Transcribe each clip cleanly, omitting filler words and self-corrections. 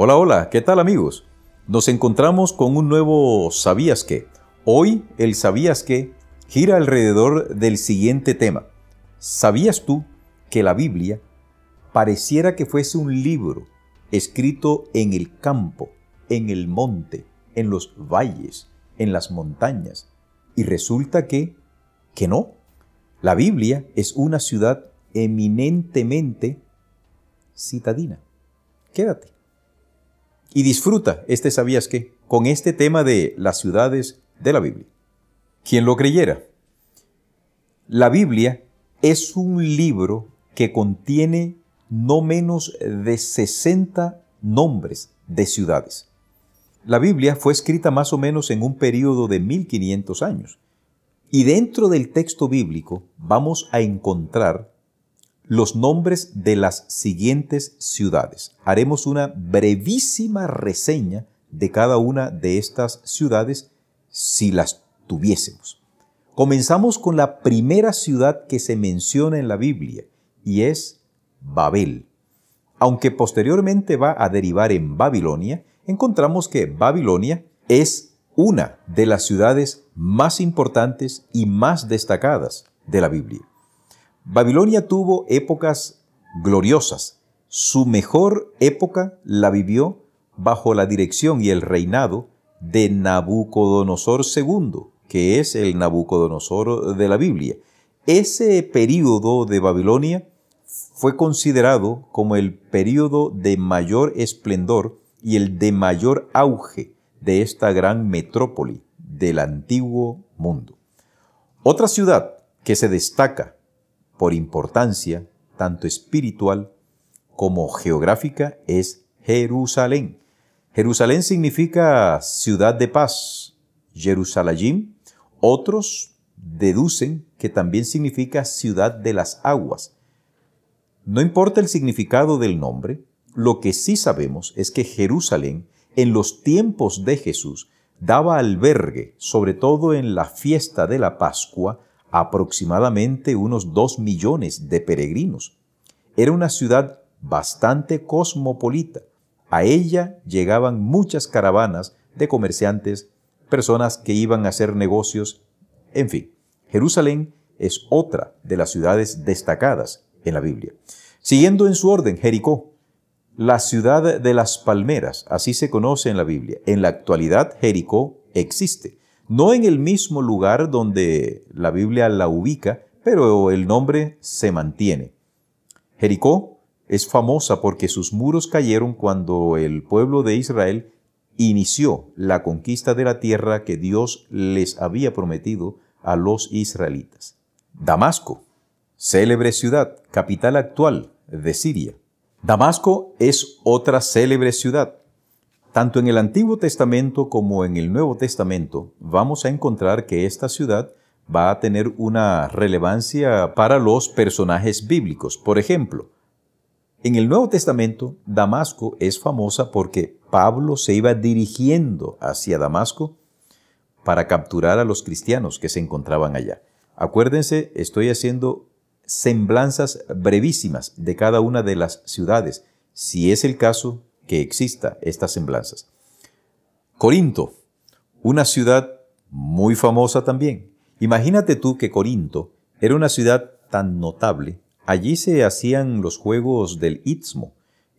Hola, hola, ¿qué tal amigos? Nos encontramos con un nuevo ¿Sabías qué? Hoy el ¿Sabías qué? Gira alrededor del siguiente tema. ¿Sabías tú que la Biblia pareciera que fuese un libro escrito en el campo, en el monte, en los valles, en las montañas? Y resulta que no. La Biblia es una ciudad eminentemente citadina. Quédate y disfruta este ¿Sabías qué? Con este tema de las ciudades de la Biblia. ¿Quién lo creyera? La Biblia es un libro que contiene no menos de 60 nombres de ciudades. La Biblia fue escrita más o menos en un período de 1500 años. Y dentro del texto bíblico vamos a encontrar los nombres de las siguientes ciudades. Haremos una brevísima reseña de cada una de estas ciudades si las tuviésemos. Comenzamos con la primera ciudad que se menciona en la Biblia y es Babel. Aunque posteriormente va a derivar en Babilonia, encontramos que Babilonia es una de las ciudades más importantes y más destacadas de la Biblia. Babilonia tuvo épocas gloriosas. Su mejor época la vivió bajo la dirección y el reinado de Nabucodonosor II, que es el Nabucodonosor de la Biblia. Ese período de Babilonia fue considerado como el período de mayor esplendor y el de mayor auge de esta gran metrópoli del antiguo mundo. Otra ciudad que se destaca por importancia, tanto espiritual como geográfica, es Jerusalén. Jerusalén significa ciudad de paz, Jerusalem. Otros deducen que también significa ciudad de las aguas. No importa el significado del nombre, lo que sí sabemos es que Jerusalén, en los tiempos de Jesús, daba albergue, sobre todo en la fiesta de la Pascua, aproximadamente unos 2 millones de peregrinos. Era una ciudad bastante cosmopolita. A ella llegaban muchas caravanas de comerciantes, personas que iban a hacer negocios, en fin. Jerusalén es otra de las ciudades destacadas en la Biblia. Siguiendo en su orden, Jericó, la ciudad de las palmeras, así se conoce en la Biblia. En la actualidad, Jericó existe. No en el mismo lugar donde la Biblia la ubica, pero el nombre se mantiene. Jericó es famosa porque sus muros cayeron cuando el pueblo de Israel inició la conquista de la tierra que Dios les había prometido a los israelitas. Damasco, célebre ciudad, capital actual de Siria. Damasco es otra célebre ciudad. Tanto en el Antiguo Testamento como en el Nuevo Testamento vamos a encontrar que esta ciudad va a tener una relevancia para los personajes bíblicos. Por ejemplo, en el Nuevo Testamento, Damasco es famosa porque Pablo se iba dirigiendo hacia Damasco para capturar a los cristianos que se encontraban allá. Acuérdense, estoy haciendo semblanzas brevísimas de cada una de las ciudades, si es el caso que exista estas semblanzas. Corinto, una ciudad muy famosa también. Imagínate tú que Corinto era una ciudad tan notable. Allí se hacían los Juegos del Istmo,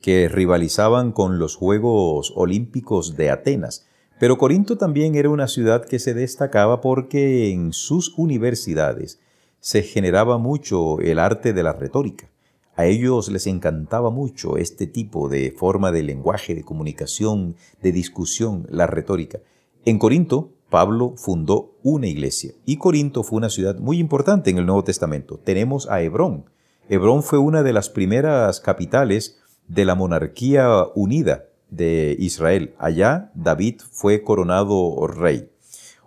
que rivalizaban con los Juegos Olímpicos de Atenas. Pero Corinto también era una ciudad que se destacaba porque en sus universidades se generaba mucho el arte de la retórica. A ellos les encantaba mucho este tipo de forma de lenguaje, de comunicación, de discusión, la retórica. En Corinto, Pablo fundó una iglesia y Corinto fue una ciudad muy importante en el Nuevo Testamento. Tenemos a Hebrón. Hebrón fue una de las primeras capitales de la monarquía unida de Israel. Allá David fue coronado rey.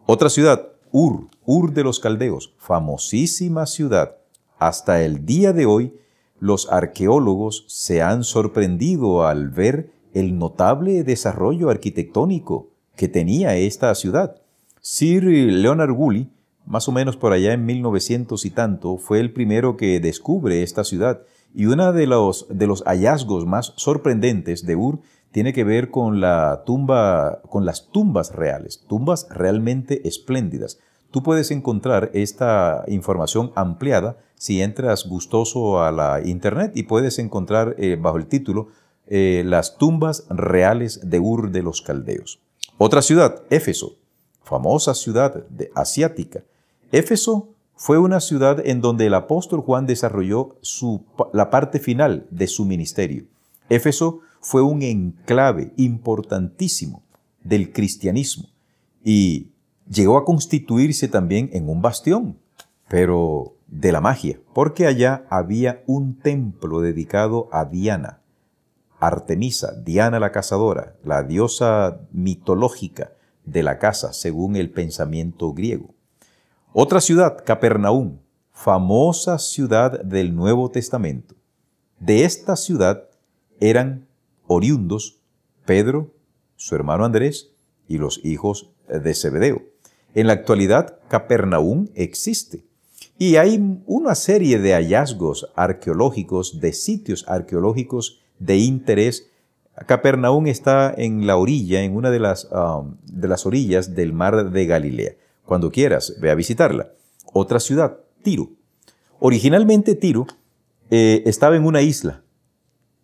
Otra ciudad, Ur de los Caldeos, famosísima ciudad. Hasta el día de hoy, los arqueólogos se han sorprendido al ver el notable desarrollo arquitectónico que tenía esta ciudad. Sir Leonard Woolley, más o menos por allá en 1900 y tanto, fue el primero que descubre esta ciudad. Y uno de los hallazgos más sorprendentes de Ur tiene que ver con la tumba, con las tumbas reales, tumbas realmente espléndidas. Tú puedes encontrar esta información ampliada si entras gustoso a la internet y puedes encontrar bajo el título Las tumbas reales de Ur de los Caldeos. Otra ciudad, Éfeso, famosa ciudad asiática. Éfeso fue una ciudad en donde el apóstol Juan desarrolló la parte final de su ministerio. Éfeso fue un enclave importantísimo del cristianismo y llegó a constituirse también en un bastión, pero de la magia, porque allá había un templo dedicado a Diana, Artemisa, Diana la cazadora, la diosa mitológica de la caza, según el pensamiento griego. Otra ciudad, Capernaum, famosa ciudad del Nuevo Testamento. De esta ciudad eran oriundos Pedro, su hermano Andrés y los hijos de Zebedeo. En la actualidad, Capernaum existe y hay una serie de hallazgos arqueológicos, de sitios arqueológicos de interés. Capernaum está en la orilla, en una de las orillas del mar de Galilea. Cuando quieras, ve a visitarla. Otra ciudad, Tiro. Originalmente Tiro estaba en una isla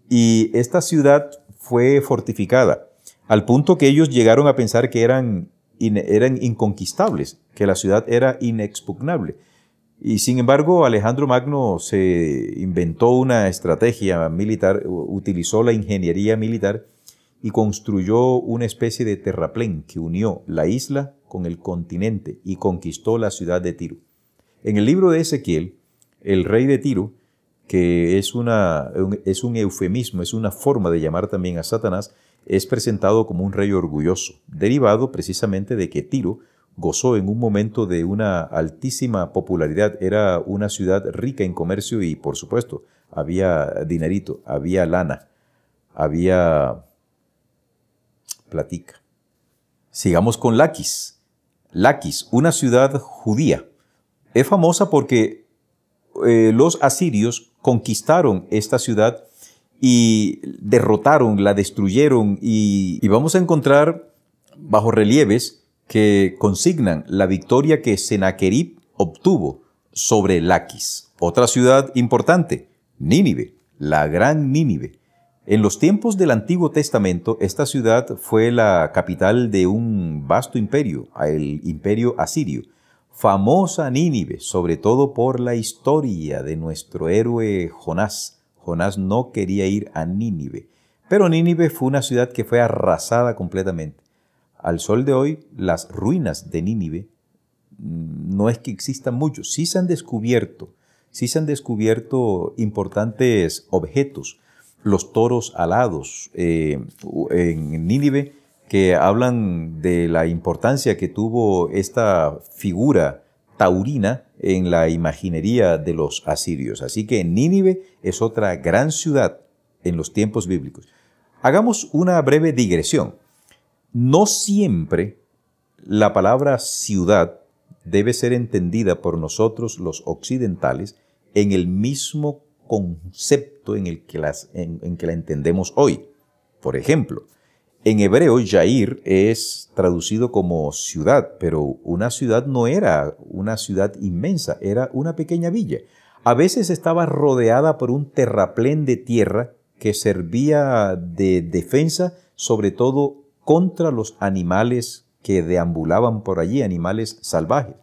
y esta ciudad fue fortificada al punto que ellos llegaron a pensar que eran inconquistables, que la ciudad era inexpugnable. Y sin embargo, Alejandro Magno se inventó una estrategia militar, utilizó la ingeniería militar y construyó una especie de terraplén que unió la isla con el continente y conquistó la ciudad de Tiro. En el libro de Ezequiel, el rey de Tiro, que es un eufemismo, es una forma de llamar también a Satanás, es presentado como un rey orgulloso, derivado precisamente de que Tiro gozó en un momento de una altísima popularidad. Era una ciudad rica en comercio y, por supuesto, había dinerito, había lana, había platica. Sigamos con Laquis. Laquis, una ciudad judía. Es famosa porque los asirios conquistaron esta ciudad y derrotaron, la destruyeron y vamos a encontrar bajorrelieves que consignan la victoria que Sennacherib obtuvo sobre Laquis. Otra ciudad importante, Nínive, la gran Nínive. En los tiempos del Antiguo Testamento, esta ciudad fue la capital de un vasto imperio, el imperio asirio. Famosa Nínive, sobre todo por la historia de nuestro héroe Jonás. Jonás no quería ir a Nínive, pero Nínive fue una ciudad que fue arrasada completamente. Al sol de hoy, las ruinas de Nínive no es que existan muchos, sí se han descubierto importantes objetos, los toros alados en Nínive, que hablan de la importancia que tuvo esta figura taurina en la imaginería de los asirios. Así que Nínive es otra gran ciudad en los tiempos bíblicos. Hagamos una breve digresión. No siempre la palabra ciudad debe ser entendida por nosotros los occidentales en el mismo concepto en que la entendemos hoy. Por ejemplo, en hebreo, Yair es traducido como ciudad, pero una ciudad no era una ciudad inmensa, era una pequeña villa. A veces estaba rodeada por un terraplén de tierra que servía de defensa, sobre todo contra los animales que deambulaban por allí, animales salvajes.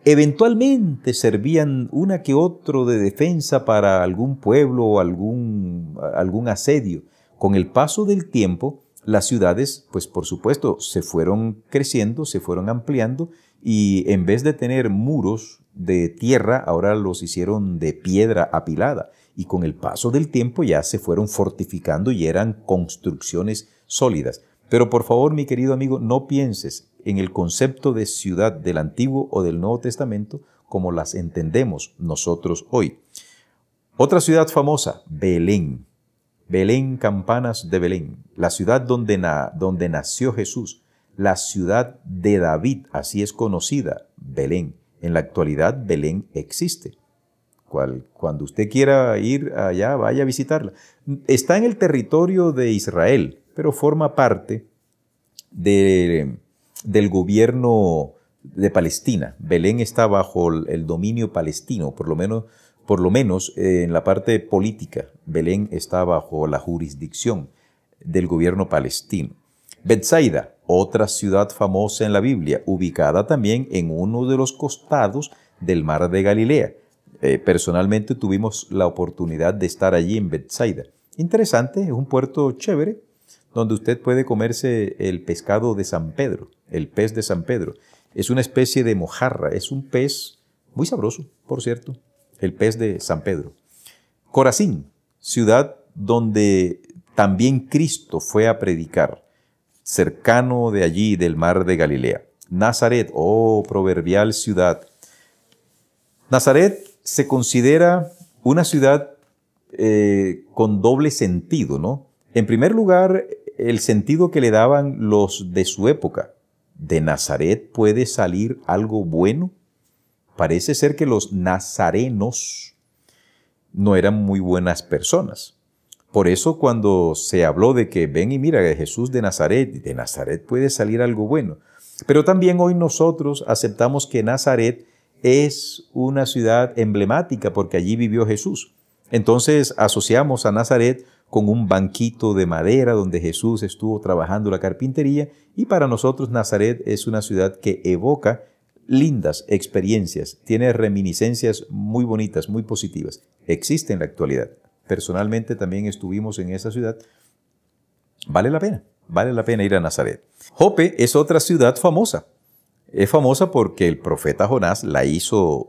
Eventualmente servían una que otro de defensa para algún pueblo o algún asedio. Con el paso del tiempo, las ciudades, pues por supuesto, se fueron creciendo, se fueron ampliando y en vez de tener muros de tierra, ahora los hicieron de piedra apilada. Y con el paso del tiempo ya se fueron fortificando y eran construcciones sólidas. Pero por favor, mi querido amigo, no pienses en el concepto de ciudad del Antiguo o del Nuevo Testamento como las entendemos nosotros hoy. Otra ciudad famosa, Belén. Belén, campanas de Belén, la ciudad donde nació Jesús, la ciudad de David, así es conocida, Belén. En la actualidad, Belén existe. Cuando usted quiera ir allá, vaya a visitarla. Está en el territorio de Israel, pero forma parte del gobierno de Palestina. Belén está bajo el dominio palestino, por lo menos en la parte política. Belén está bajo la jurisdicción del gobierno palestino. Betsaida, otra ciudad famosa en la Biblia, ubicada también en uno de los costados del mar de Galilea. Personalmente tuvimos la oportunidad de estar allí en Betsaida. Interesante, es un puerto chévere, donde usted puede comerse el pescado de San Pedro, el pez de San Pedro. Es una especie de mojarra, es un pez muy sabroso, por cierto, el pez de San Pedro. Corazín, ciudad donde también Cristo fue a predicar, cercano de allí del mar de Galilea. Nazaret, oh proverbial ciudad. Nazaret se considera una ciudad con doble sentido, ¿no? En primer lugar, el sentido que le daban los de su época. ¿De Nazaret puede salir algo bueno? Parece ser que los nazarenos no eran muy buenas personas. Por eso cuando se habló de que ven y mira, Jesús de Nazaret puede salir algo bueno. Pero también hoy nosotros aceptamos que Nazaret es una ciudad emblemática porque allí vivió Jesús. Entonces asociamos a Nazaret con un banquito de madera donde Jesús estuvo trabajando la carpintería, y para nosotros Nazaret es una ciudad que evoca lindas experiencias, tiene reminiscencias muy bonitas, muy positivas. Existe en la actualidad. Personalmente también estuvimos en esa ciudad. Vale la pena ir a Nazaret. Jope es otra ciudad famosa. Es famosa porque el profeta Jonás la hizo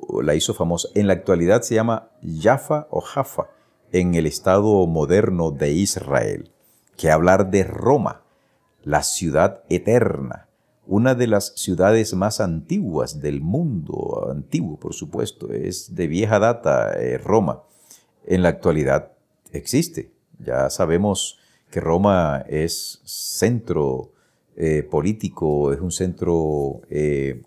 famosa. En la actualidad se llama Jaffa o Jaffa, en el estado moderno de Israel. Que hablar de Roma, la ciudad eterna, una de las ciudades más antiguas del mundo, antiguo por supuesto, es de vieja data Roma. En la actualidad existe. Ya sabemos que Roma es centro político, es un centro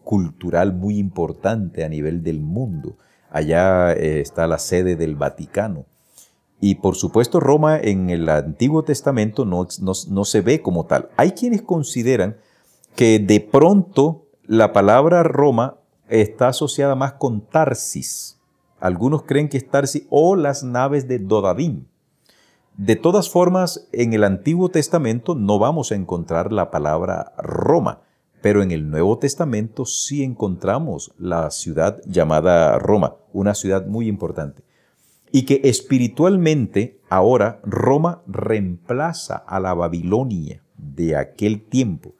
cultural muy importante a nivel del mundo. Allá está la sede del Vaticano. Y por supuesto Roma en el Antiguo Testamento no se ve como tal. Hay quienes consideran que de pronto la palabra Roma está asociada más con Tarsis. Algunos creen que es Tarsis o las naves de Dodadín. De todas formas, en el Antiguo Testamento no vamos a encontrar la palabra Roma, pero en el Nuevo Testamento sí encontramos la ciudad llamada Roma, una ciudad muy importante. Y que espiritualmente ahora Roma reemplaza a la Babilonia de aquel tiempo.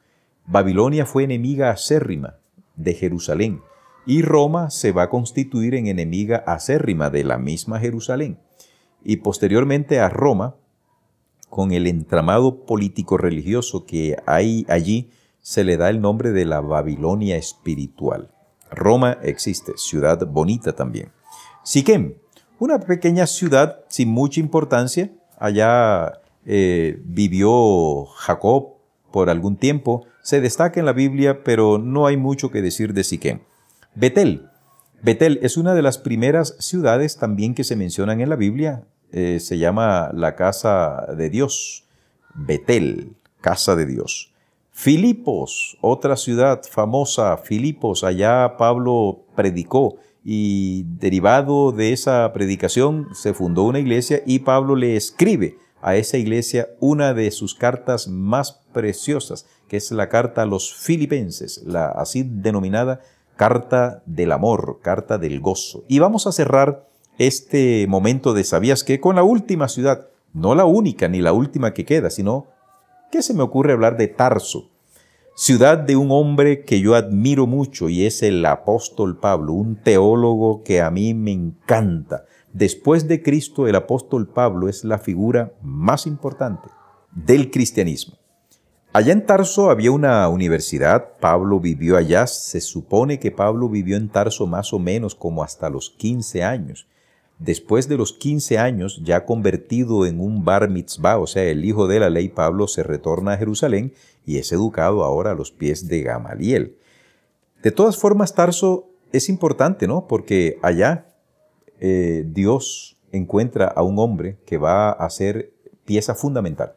Babilonia fue enemiga acérrima de Jerusalén y Roma se va a constituir en enemiga acérrima de la misma Jerusalén. Y posteriormente a Roma, con el entramado político-religioso que hay allí, se le da el nombre de la Babilonia espiritual. Roma existe, ciudad bonita también. Siquem, una pequeña ciudad sin mucha importancia. Allá vivió Jacob por algún tiempo. Se destaca en la Biblia, pero no hay mucho que decir de Siquem. Betel. Betel es una de las primeras ciudades también que se mencionan en la Biblia. Se llama la casa de Dios. Betel, casa de Dios. Filipos, otra ciudad famosa. Filipos, allá Pablo predicó y derivado de esa predicación se fundó una iglesia y Pablo le escribe a esa iglesia una de sus cartas más preciosas, que es la carta a los filipenses, la así denominada carta del amor, carta del gozo. Y vamos a cerrar este momento de ¿Sabías qué? Con la última ciudad, no la única ni la última que queda, sino ¿qué se me ocurre hablar de Tarso? Ciudad de un hombre que yo admiro mucho y es el apóstol Pablo, un teólogo que a mí me encanta. Después de Cristo, el apóstol Pablo es la figura más importante del cristianismo. Allá en Tarso había una universidad, Pablo vivió allá, se supone que Pablo vivió en Tarso más o menos como hasta los 15 años. Después de los 15 años, ya convertido en un bar mitzvah, o sea, el hijo de la ley, Pablo se retorna a Jerusalén y es educado ahora a los pies de Gamaliel. De todas formas, Tarso es importante, ¿no? Porque allá Dios encuentra a un hombre que va a ser pieza fundamental.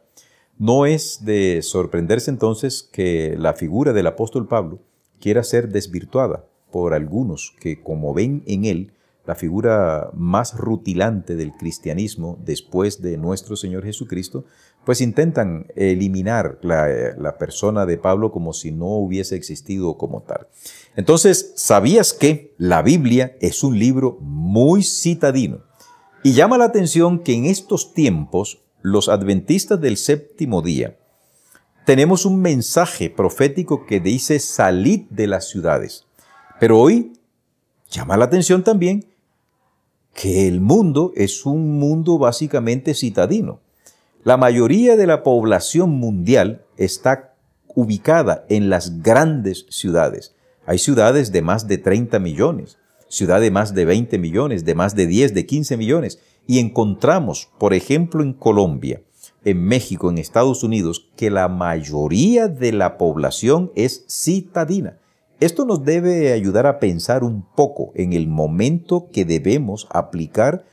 No es de sorprenderse entonces que la figura del apóstol Pablo quiera ser desvirtuada por algunos que, como ven en él la figura más rutilante del cristianismo después de nuestro Señor Jesucristo, pues intentan eliminar la persona de Pablo como si no hubiese existido como tal. Entonces, ¿sabías que la Biblia es un libro muy citadino? Y llama la atención que en estos tiempos, los adventistas del séptimo día, tenemos un mensaje profético que dice salid de las ciudades. Pero hoy llama la atención también que el mundo es un mundo básicamente citadino. La mayoría de la población mundial está ubicada en las grandes ciudades. Hay ciudades de más de 30 millones, ciudades de más de 20 millones, de más de 10, de 15 millones. Y encontramos, por ejemplo, en Colombia, en México, en Estados Unidos, que la mayoría de la población es citadina. Esto nos debe ayudar a pensar un poco en el momento que debemos aplicar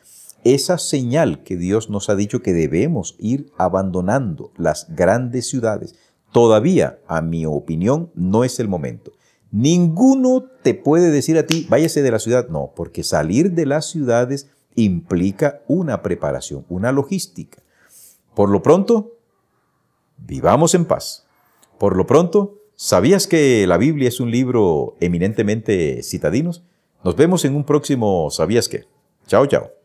esa señal que Dios nos ha dicho que debemos ir abandonando las grandes ciudades. Todavía, a mi opinión, no es el momento. Ninguno te puede decir a ti, váyase de la ciudad. No, porque salir de las ciudades implica una preparación, una logística. Por lo pronto, vivamos en paz. Por lo pronto, ¿sabías que la Biblia es un libro eminentemente citadino? Nos vemos en un próximo ¿Sabías qué? Chao, chao.